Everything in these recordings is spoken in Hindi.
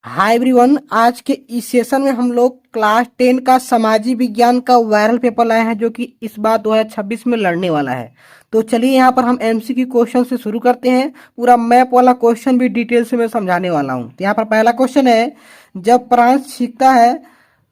Hi everyone. आज के इस सेशन में हम लोग क्लास 10 का सामाजिक विज्ञान का वायरल पेपर लाए हैं जो कि इस बार 2026 में लड़ने वाला है। तो चलिए यहाँ पर हम एमसीक्यू क्वेश्चन से शुरू करते हैं। पूरा मैप वाला क्वेश्चन भी डिटेल से मैं समझाने वाला हूँ। तो यहाँ पर पहला क्वेश्चन है, जब फ्रांस सीखता है।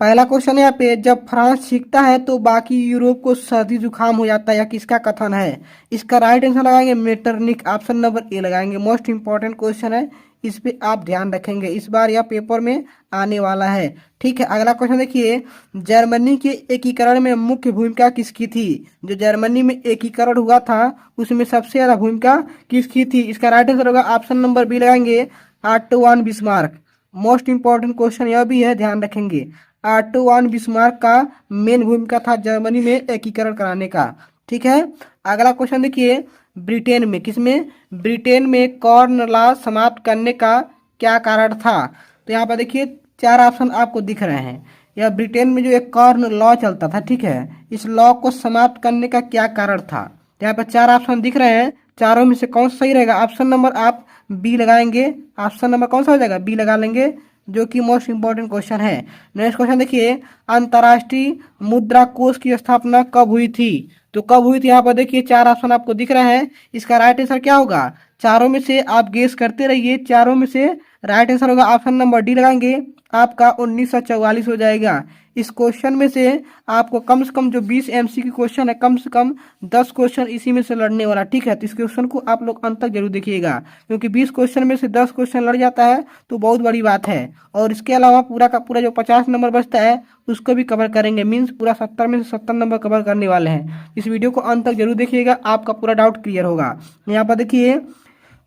पहला क्वेश्चन यहाँ पे, जब फ्रांस सीखता है तो बाकी यूरोप को सर्दी जुकाम हो जाता है, या किसका कथन है। इसका राइट आंसर लगाएंगे मेटरनिक, ऑप्शन नंबर ए लगाएंगे। मोस्ट इंपॉर्टेंट क्वेश्चन है, इस पे आप ध्यान रखेंगे, इस बार यह पेपर में आने वाला है। ठीक है, अगला क्वेश्चन देखिए, जर्मनी के एकीकरण में मुख्य भूमिका किसकी थी। जो जर्मनी में एकीकरण हुआ था उसमें सबसे ज्यादा भूमिका किसकी थी। इसका राइट आंसर होगा ऑप्शन नंबर बी लगाएंगे, auto von Bismarck. Most important question यह भी है, ध्यान रखेंगे। ऑटो वन बिस्मार्क का मेन भूमिका था जर्मनी में एकीकरण कराने का। ठीक है, अगला क्वेश्चन देखिए, ब्रिटेन में, किसमें, ब्रिटेन में कॉर्न लॉ समाप्त करने का क्या कारण था। तो यहाँ पर देखिए चार ऑप्शन आपको दिख रहे हैं। यह ब्रिटेन में जो एक कॉर्न लॉ चलता था, ठीक है, इस लॉ को समाप्त करने का क्या कारण था। तो यहाँ पर चार ऑप्शन दिख रहे हैं, चारों में से कौन सा सही रहेगा। ऑप्शन नंबर आप बी लगाएंगे। ऑप्शन नंबर कौन सा हो जाएगा, बी लगा लेंगे, जो कि मोस्ट इंपॉर्टेंट क्वेश्चन है। नेक्स्ट क्वेश्चन देखिए, अंतर्राष्ट्रीय मुद्रा कोष की स्थापना कब हुई थी। तो कब हुई थी, यहाँ पर देखिए चार ऑप्शन आपको दिख रहे हैं। इसका राइट आंसर क्या होगा, चारों में से आप गेस करते रहिए, चारों में से राइट आंसर होगा ऑप्शन नंबर डी लगाएंगे, आपका 1944 हो जाएगा। इस क्वेश्चन में से आपको कम से कम जो 20 एमसीक्यू क्वेश्चन है, कम से कम 10 क्वेश्चन इसी में से लड़ने वाला। ठीक है, तो इस क्वेश्चन को आप लोग अंत तक जरूर देखिएगा, क्योंकि 20 क्वेश्चन में से 10 क्वेश्चन लड़ जाता है तो बहुत बड़ी बात है। और इसके अलावा पूरा का पूरा जो 50 नंबर बचता है उसको भी कवर करेंगे, मीन्स पूरा 70 में से 70 नंबर कवर करने वाले हैं। इस वीडियो को अंत तक जरूर देखिएगा, आपका पूरा डाउट क्लियर होगा। यहाँ पर देखिए,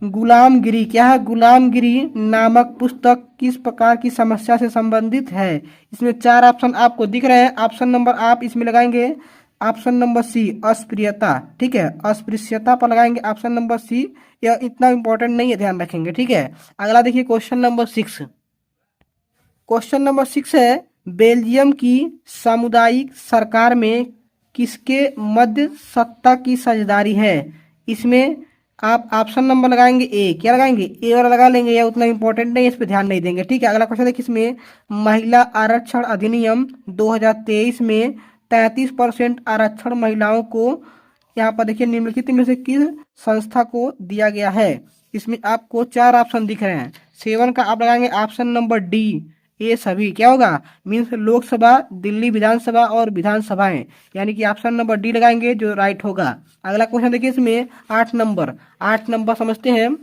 गुलामगिरी क्या है, गुलामगिरी नामक पुस्तक किस प्रकार की समस्या से संबंधित है। इसमें चार ऑप्शन आपको दिख रहे हैं, ऑप्शन नंबर आप इसमें लगाएंगे ऑप्शन नंबर सी, अस्पृश्यता। ठीक है, अस्पृश्यता पर लगाएंगे ऑप्शन नंबर सी। यह इतना इंपॉर्टेंट नहीं है, ध्यान रखेंगे। ठीक है, अगला देखिए क्वेश्चन नंबर 6। क्वेश्चन नंबर 6 है, बेल्जियम की सामुदायिक सरकार में किसके मध्य सत्ता की साझेदारी है। इसमें आप ऑप्शन नंबर लगाएंगे ए, क्या लगाएंगे, ए वाला लगा लेंगे, या उतना इंपॉर्टेंट नहीं है, इस पर ध्यान नहीं देंगे। ठीक है, अगला क्वेश्चन देखिए, इसमें महिला आरक्षण अधिनियम 2023 में 33% आरक्षण महिलाओं को, यहाँ पर देखिए निम्नलिखित में से किस संस्था को दिया गया है। इसमें आपको चार ऑप्शन दिख रहे हैं, 7 का आप लगाएंगे ऑप्शन नंबर डी, ये सभी क्या होगा, मीन्स लोकसभा, दिल्ली विधानसभा और विधानसभाएं, यानी कि ऑप्शन नंबर डी लगाएंगे जो राइट होगा। अगला क्वेश्चन देखिए, इसमें 8 नंबर समझते हैं,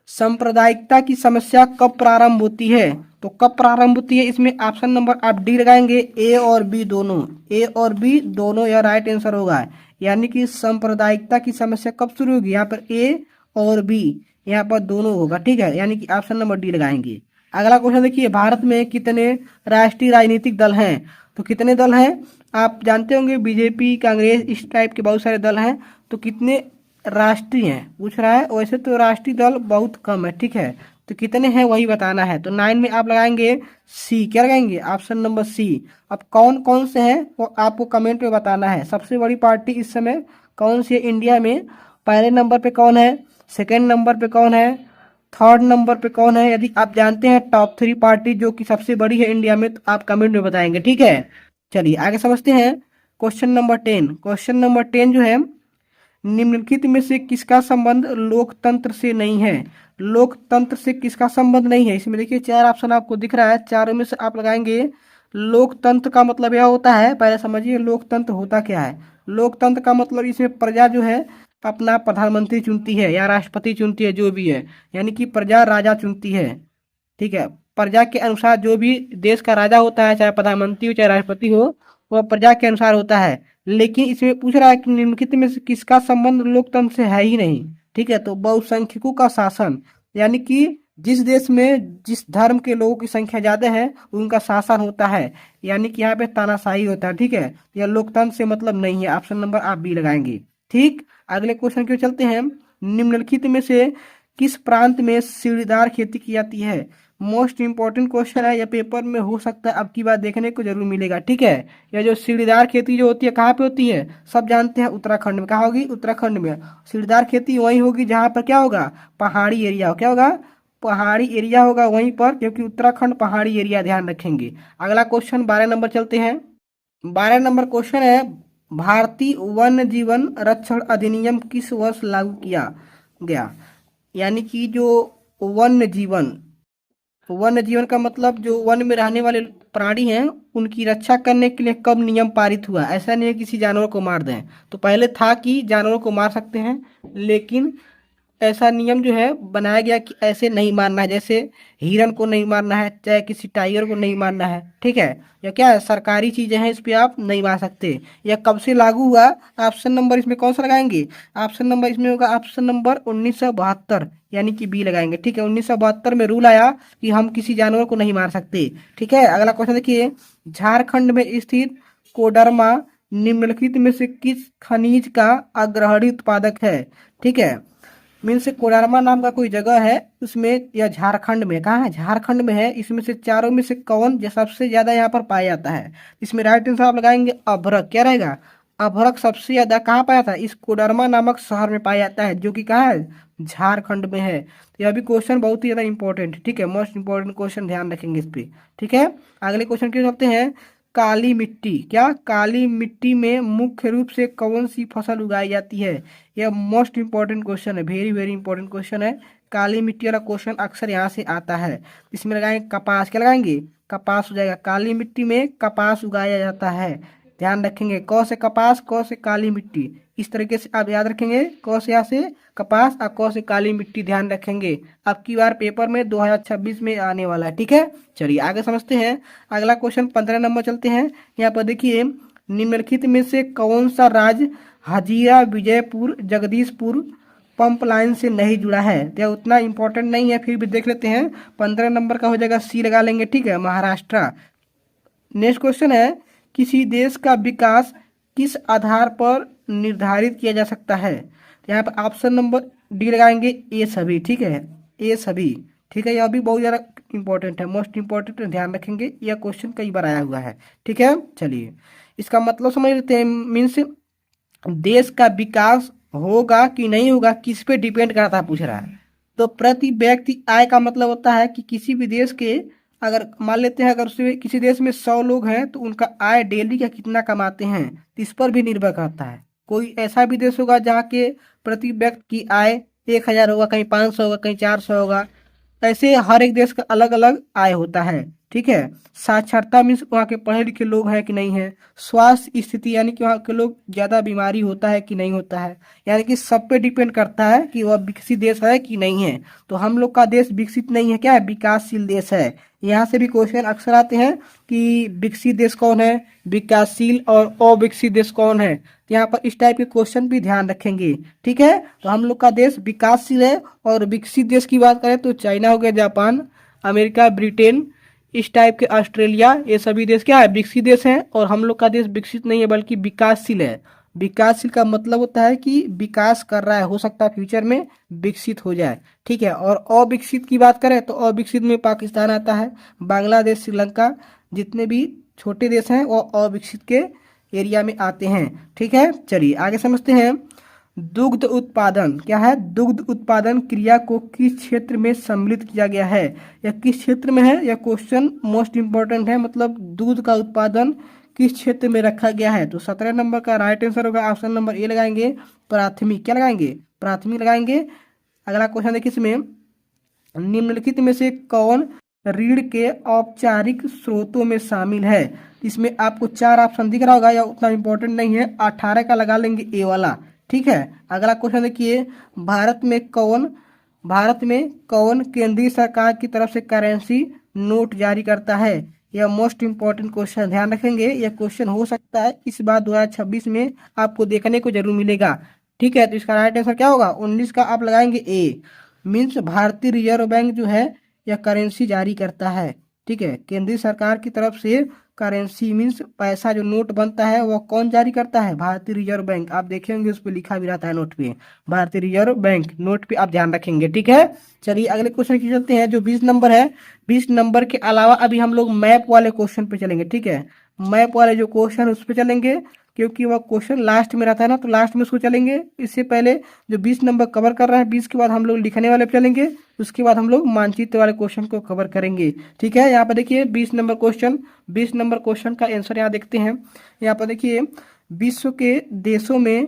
सांप्रदायिकता की समस्या कब प्रारंभ होती है। तो कब प्रारंभ होती है, इसमें ऑप्शन नंबर आप डी लगाएंगे, ए और बी दोनों, ए और बी दोनों यह राइट आंसर होगा। यानी कि सांप्रदायिकता की समस्या कब शुरू होगी, यहाँ पर ए और बी, यहाँ पर दोनों होगा। ठीक है, यानी कि ऑप्शन नंबर डी लगाएंगे। अगला क्वेश्चन देखिए, भारत में कितने राष्ट्रीय राजनीतिक दल हैं। तो कितने दल हैं, आप जानते होंगे, बीजेपी, कांग्रेस, इस टाइप के बहुत सारे दल हैं। तो कितने राष्ट्रीय हैं पूछ रहा है, वैसे तो राष्ट्रीय दल बहुत कम है। ठीक है, तो कितने हैं वही बताना है। तो 9 में आप लगाएंगे सी, क्या लगाएंगे, ऑप्शन नंबर सी। अब कौन कौन से हैं वो आपको कमेंट में बताना है। सबसे बड़ी पार्टी इस समय कौन सी है इंडिया में, पहले नंबर पे कौन है, सेकेंड नंबर पे कौन है, थर्ड नंबर पे कौन है। यदि आप जानते हैं टॉप 3 पार्टी जो कि सबसे बड़ी है इंडिया में, तो आप कमेंट में बताएंगे। ठीक है, चलिए आगे समझते हैं। क्वेश्चन नंबर 10, क्वेश्चन नंबर 10 जो है, निम्नलिखित में से किसका संबंध लोकतंत्र से नहीं है। लोकतंत्र से किसका संबंध नहीं है, इसमें देखिए चार ऑप्शन आपको दिख रहा है, चारों में से आप लगाएंगे लोकतंत्र का मतलब यह होता है, पहले समझिए लोकतंत्र होता क्या है। लोकतंत्र का मतलब इसमें प्रजा जो है अपना प्रधानमंत्री चुनती है या राष्ट्रपति चुनती है, जो भी है, यानी कि प्रजा राजा चुनती है। ठीक है, प्रजा के अनुसार जो भी देश का राजा होता है, चाहे प्रधानमंत्री हो चाहे राष्ट्रपति हो, वह प्रजा के अनुसार होता है। लेकिन इसमें पूछ रहा है कि निम्नलिखित में से किसका संबंध लोकतंत्र से है ही नहीं। ठीक है, तो बहुसंख्यकों का शासन, यानी कि जिस देश में जिस धर्म के लोगों की संख्या ज्यादा है उनका शासन होता है, यानी कि यहाँ पे तानाशाही होता है। ठीक है, यह लोकतंत्र से मतलब नहीं है, ऑप्शन नंबर आप बी लगाएंगे। ठीक, अगले क्वेश्चन की ओर चलते हैं। निम्नलिखित में से किस प्रांत में सीढ़ीदार खेती की जाती है। मोस्ट इंपॉर्टेंट क्वेश्चन है, यह पेपर में हो सकता है अब की बार देखने को जरूर मिलेगा। ठीक है, यह जो सीढ़ीदार खेती जो होती है कहाँ पे होती है, सब जानते हैं उत्तराखंड में। कहाँ होगी, उत्तराखंड में। सीढ़ीदार खेती वहीं होगी जहाँ पर क्या होगा, पहाड़ी एरिया हो, क्या होगा, पहाड़ी एरिया होगा वहीं पर, क्योंकि उत्तराखंड पहाड़ी एरिया, ध्यान रखेंगे। अगला क्वेश्चन 12 नंबर चलते हैं। 12 नंबर क्वेश्चन है, भारतीय वन्य जीवन रक्षण अधिनियम किस वर्ष लागू किया गया? यानी कि जो वन्य जीवन का मतलब जो वन में रहने वाले प्राणी हैं उनकी रक्षा करने के लिए कब नियम पारित हुआ? ऐसा नहीं है किसी जानवर को मार दें। तो पहले था कि जानवरों को मार सकते हैं, लेकिन ऐसा नियम जो है बनाया गया कि ऐसे नहीं मारना है, जैसे हिरन को नहीं मारना है, चाहे किसी टाइगर को नहीं मारना है, ठीक है। या क्या है, सरकारी चीजें हैं, इस पे आप नहीं मार सकते। यह कब से लागू हुआ? ऑप्शन नंबर इसमें कौन सा लगाएंगे? ऑप्शन नंबर इसमें होगा ऑप्शन नंबर 1972, यानी कि बी लगाएंगे, ठीक है। 1972 में रूल आया कि हम किसी जानवर को नहीं मार सकते, ठीक है। अगला क्वेश्चन देखिए, झारखंड में स्थित कोडरमा निम्नलिखित में से किस खनिज का अग्रणी उत्पादक है? ठीक है, मीन्स कोडरमा नाम का कोई जगह है उसमें, या झारखंड में, कहाँ है? झारखंड में है। इसमें से चारों में से कौन जो सबसे ज्यादा यहाँ पर पाया जाता है? इसमें राइट आंसर आप लगाएंगे अभ्रक। क्या रहेगा? अभ्रक सबसे ज्यादा कहाँ पाया जाता है? इस कोडरमा नामक शहर में पाया जाता है, जो कि कहाँ है? झारखंड में है। तो यह भी क्वेश्चन बहुत ही ज्यादा इंपॉर्टेंट है, ठीक है, मोस्ट इंपॉर्टेंट क्वेश्चन, ध्यान रखेंगे इस पे, ठीक है। अगले क्वेश्चन की चलते हैं। काली मिट्टी, क्या काली मिट्टी में मुख्य रूप से कौन सी फसल उगाई जाती है? यह मोस्ट इंपॉर्टेंट क्वेश्चन है, वेरी वेरी इंपॉर्टेंट क्वेश्चन है। काली मिट्टी वाला क्वेश्चन अक्सर यहाँ से आता है। इसमें लगाएंगे कपास। क्या लगाएंगे? कपास हो जाएगा। काली मिट्टी में कपास उगाया जाता है, ध्यान रखेंगे। क से कपास, क से काली मिट्टी, इस तरीके से आप याद रखेंगे। क से यहाँ से कपास और क से काली मिट्टी, ध्यान रखेंगे। अब की बार पेपर में 2026 में आने वाला है, ठीक है। चलिए आगे समझते हैं। अगला क्वेश्चन 15 नंबर चलते हैं। यहाँ पर देखिए, निम्नलिखित में से कौन सा राज्य हजीरा विजयपुर जगदीशपुर पंप लाइन से नहीं जुड़ा है? यह उतना इंपॉर्टेंट नहीं है, फिर भी देख लेते हैं। 15 नंबर का हो जाएगा सी, लगा लेंगे, ठीक है, महाराष्ट्र। नेक्स्ट क्वेश्चन है, किसी देश का विकास किस आधार पर निर्धारित किया जा सकता है? यहाँ पर ऑप्शन नंबर डी लगाएंगे, ए सभी, ठीक है, ए सभी, ठीक है। यह भी बहुत ज़्यादा इंपॉर्टेंट है, मोस्ट इंपॉर्टेंट, ध्यान रखेंगे। यह क्वेश्चन कई बार आया हुआ है, ठीक है। चलिए इसका मतलब समझ लेते हैं। मीन्स देश का विकास होगा कि नहीं होगा किस पे डिपेंड करता है, पूछ रहा है। तो प्रति व्यक्ति आय का मतलब होता है कि किसी भी देश के, अगर मान लेते हैं अगर उसमें किसी देश में 100 लोग हैं तो उनका आय डेली का कितना कमाते हैं, तो इस पर भी निर्भर करता है। कोई ऐसा भी देश होगा जहाँ के प्रति व्यक्ति की आय 1000 होगा, कहीं 500 होगा, कहीं 400 होगा। ऐसे हर एक देश का अलग अलग आय होता है, ठीक है। साक्षरता मीन्स वहाँ के पढ़े लिखे लोग हैं कि नहीं है। स्वास्थ्य स्थिति यानी कि वहाँ के लोग ज़्यादा बीमारी होता है कि नहीं होता है, यानी कि सब पे डिपेंड करता है कि वह विकसित देश है कि नहीं है। तो हम लोग का देश विकसित नहीं है, क्या है, विकासशील देश है। यहाँ से भी क्वेश्चन अक्सर आते हैं कि विकसित देश कौन है, विकासशील और अविकसित देश कौन है। तो यहाँ पर इस टाइप के क्वेश्चन भी ध्यान रखेंगे, ठीक है। तो हम लोग का देश विकासशील है। और विकसित देश की बात करें तो चाइना हो गया, जापान, अमेरिका, ब्रिटेन, इस टाइप के ऑस्ट्रेलिया, ये सभी देश क्या है, विकसित देश हैं। और हम लोग का देश विकसित नहीं है बल्कि विकासशील है। विकासशील का मतलब होता है कि विकास कर रहा है, हो सकता है फ्यूचर में विकसित हो जाए, ठीक है। और अविकसित की बात करें तो अविकसित में पाकिस्तान आता है, बांग्लादेश, श्रीलंका, जितने भी छोटे देश हैं वो अविकसित के एरिया में आते हैं, ठीक है। चलिए आगे समझते हैं। दुग्ध उत्पादन, क्या है, दुग्ध उत्पादन क्रिया को किस क्षेत्र में सम्मिलित किया गया है, या किस क्षेत्र में है? यह क्वेश्चन मोस्ट इंपॉर्टेंट है, मतलब दूध का उत्पादन किस क्षेत्र में रखा गया है। तो 17 नंबर का राइट आंसर होगा ऑप्शन नंबर ए लगाएंगे, प्राथमिक। क्या लगाएंगे? प्राथमिक लगाएंगे। अगला क्वेश्चन देखिए, इसमें निम्नलिखित में से कौन ऋण के औपचारिक स्रोतों में शामिल है? इसमें आपको 4 ऑप्शन दिख रहा होगा, या उतना इंपॉर्टेंट नहीं है, 18 का लगा लेंगे ए वाला, ठीक है। अगला क्वेश्चन देखिए, भारत में कौन केंद्रीय सरकार की तरफ से करेंसी नोट जारी करता है? यह मोस्ट इंपॉर्टेंट क्वेश्चन, ध्यान रखेंगे। यह क्वेश्चन हो सकता है इस बार 2026 में आपको देखने को जरूर मिलेगा, ठीक है। तो इसका राइट आंसर क्या होगा? 19 का आप लगाएंगे ए। मीन्स भारतीय रिजर्व बैंक जो है यह करेंसी जारी करता है, ठीक है। केंद्रीय सरकार की तरफ से करेंसी मीन्स पैसा जो नोट बनता है वह कौन जारी करता है? भारतीय रिजर्व बैंक। आप देखेंगे उस पर लिखा भी रहता है नोट पे, भारतीय रिजर्व बैंक, नोट पे आप ध्यान रखेंगे, ठीक है। चलिए अगले क्वेश्चन की चलते हैं, जो 20 नंबर है। 20 नंबर के अलावा अभी हम लोग मैप वाले क्वेश्चन पे चलेंगे, ठीक है। मैप वाले जो क्वेश्चन उस पर चलेंगे, क्योंकि वह क्वेश्चन लास्ट में रहता है ना, तो लास्ट में उसको चलेंगे। इससे पहले जो 20 नंबर कवर कर रहा है, 20 के बाद हम लोग लिखने वाले पे चलेंगे, उसके बाद हम लोग मानचित्र वाले क्वेश्चन को कवर करेंगे। ठीक है, यहाँ पर देखिए 20 नंबर क्वेश्चन, 20 नंबर क्वेश्चन का आंसर यहाँ देखते हैं। यहाँ पर देखिए, विश्व के देशों में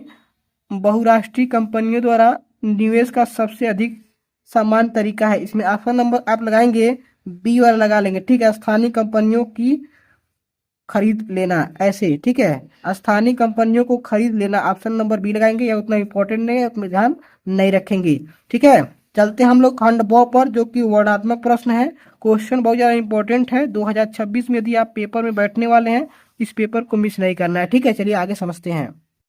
बहुराष्ट्रीय कंपनियों द्वारा निवेश का सबसे अधिक समान तरीका है। इसमें ऑप्शन नंबर आप लगाएंगे बी वाला लगा लेंगे। ठीक है, स्थानीय कंपनियों की खरीद लेना, ऐसे। ठीक है, स्थानीय कंपनियों को खरीद लेना, ऑप्शन नंबर बी लगाएंगे। यह उतना इंपॉर्टेंट नहीं है, उसमें ध्यान नहीं रखेंगे। ठीक है, चलते हम लोग खंड ब पर, जो कि वर्णनात्मक प्रश्न है। क्वेश्चन बहुत ज़्यादा इंपॉर्टेंट है। 2026 में यदि आप पेपर में बैठने वाले हैं, इस पेपर को मिस नहीं करना है। ठीक है, चलिए आगे समझते हैं।